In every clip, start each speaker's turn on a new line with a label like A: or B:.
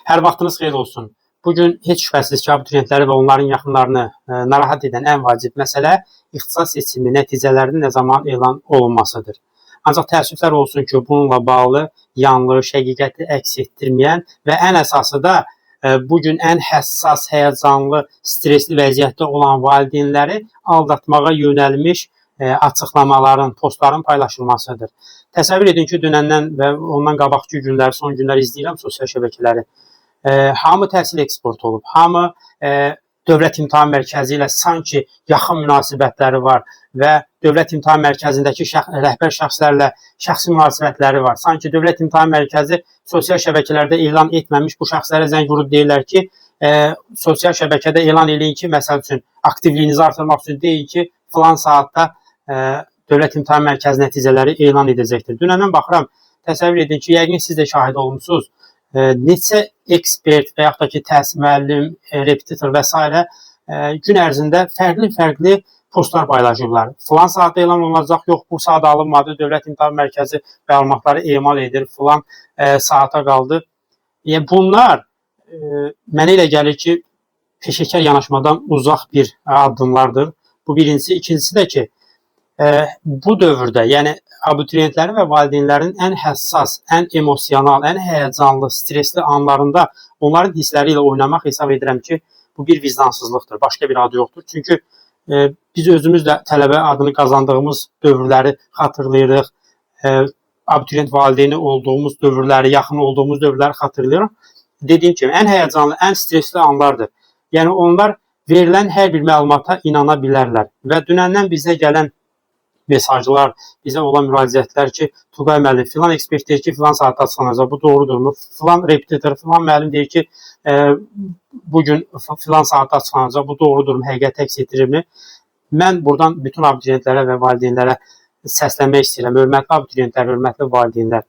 A: Hər vaxtınız xeyir olsun. Bugün heç şübhəsiz ki, abituriyentləri və onların yaxınlarını narahat edən ən vacib məsələ ixtisas seçimi nəticələrinin nə zaman elan olunmasıdır. Ancaq təəssüflər olsun ki, bununla bağlı yanlış, həqiqəti əks etdirməyən və ən əsası da bugün ən həssas, həyəcanlı, stresli vəziyyətdə olan valideynləri aldatmağa yönəlmiş açıqlamaların, postların paylaşılmasıdır. Təsəvvür edin ki, dünəndən və ondan qabaqki günlər, son günlər izləyirəm sosial şəbəkələri. Hamı təhsil eksportu olub, hamı Dövlət İmtahan Mərkəzi ilə sanki yaxın münasibətləri var və Dövlət İmtahan Mərkəzindəki rəhbər şəxslərlə şəxsi münasibətləri var. Sanki Dövlət İmtahan Mərkəzi sosial şəbəkələrdə elan etməmiş bu şəxslərə zəng vurub deyirlər ki, sosial şəbəkədə elan eləyin ki, məsəl üçün aktivliyinizi artırmaq üçün deyin ki, filan saatda Dövlət İmtahan Mərkəzi nəticələri elan edəcəkdir. Dünəndən baxıram, təsəvvür edin ki, yəqin siz də şahid olmuşsunuz. Neçə ekspert və yaxud da ki, təhsil müəllim, repetitor və s. gün ərzində fərqli postlar paylaşırlar. Filan saatda elan olunacaq, yox bu saat alınmadı, Dövlət İmtahan Mərkəzi məlumatları emal edir, filan saata qaldı. Bunlar mənə elə gəlir ki, peşəkar yanaşmadan uzaq bir addımlardır. Bu birincisi. İkincisi də ki, bu dövrdə, yəni abituriyentlərin və valideynlərin ən həssas, ən emosional, ən həyəcanlı, stresli anlarında onların hissləri ilə oynamaq hesab edirəm ki, bu bir vicdansızlıqdır, başqa bir adı yoxdur. Çünki biz özümüz də tələbə adını qazandığımız dövrləri xatırlayırıq, abituriyent valideyni olduğumuz dövrləri, yaxın olduğumuz dövrləri xatırlayırıq. Dediyim kimi, ən həyəcanlı, ən stresli anlardır. Yəni onlar verilən hər bir məlumata inana bilərlər və dünəndən bizə gələn mesajlar, bizə olan müraciətlər ki, Tuqay müəllim, filan ekspert deyir ki, filan saatda açıqlanacaq, bu doğrudurmu? Filan repetitor, filan müəllim deyir ki, bugün filan saatda açıqlanacaq, bu doğrudurmu, həqiqət əks etdirirmi? Mən buradan bütün abituriyentlərə və valideynlərə səslənmək istəyirəm. Hörmətli abituriyentlər, hörmətli valideynlər.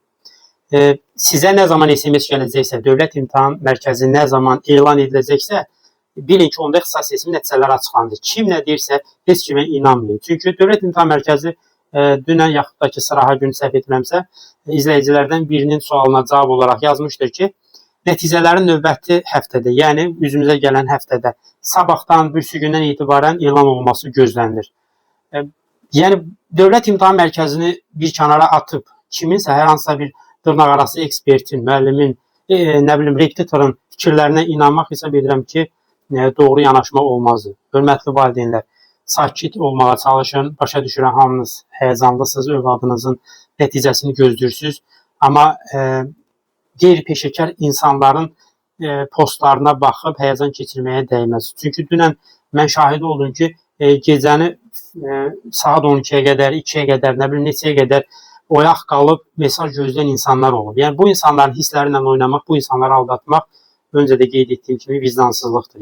A: Sizə nə zaman SMS gələcəksə, Dövlət İmtahan Mərkəzi nə zaman elan ediləcəksə, bilin ki, onda ixtisas seçimi nəticələri açıqlandı. Kim nə deyirsə, heç kimə inanmayın. Çünki Dövlət İmtahan Mərkəzi dünən yaxud da ki, sıraha günü səhv etmirəmsə, izləyicilərdən birinin sualına cavab olaraq yazmışdır ki, nəticələrin növbəti həftədə, yəni üzümüzə gələn həftədə, sabahdan, bürsü gündən etibarən elan olması gözlənilir. Yəni, Dövlət İmtahan Mərkəzini bir kənara atıb, kiminsə hər hansısa bir dırnaqarası ekspertin, müəllimin, nə bilim, repetitorun fikirlərinə inanmaq hesab edirəm ki, doğru yanaşma olmazdı. Hörmətli valideynlər, sakit olmağa çalışın. Başa düşürəm, hamınız həyəcanlısınız, övladınızın nəticəsini gözləyirsiniz. Amma qeyri-peşəkar insanların postlarına baxıb həyəcan keçirməyə dəyməz. Çünki dünən mən şahid oldum ki, gecəni saat 12-yə qədər, 2-yə qədər, nə bilim, neçəyə qədər oyaq qalıb mesaj gözləyən insanlar olub. Yəni, bu insanların hissləri ilə oynamaq, bu insanları aldatmaq öncə də qeyd etdiyim kimi vicdansızlıqdır.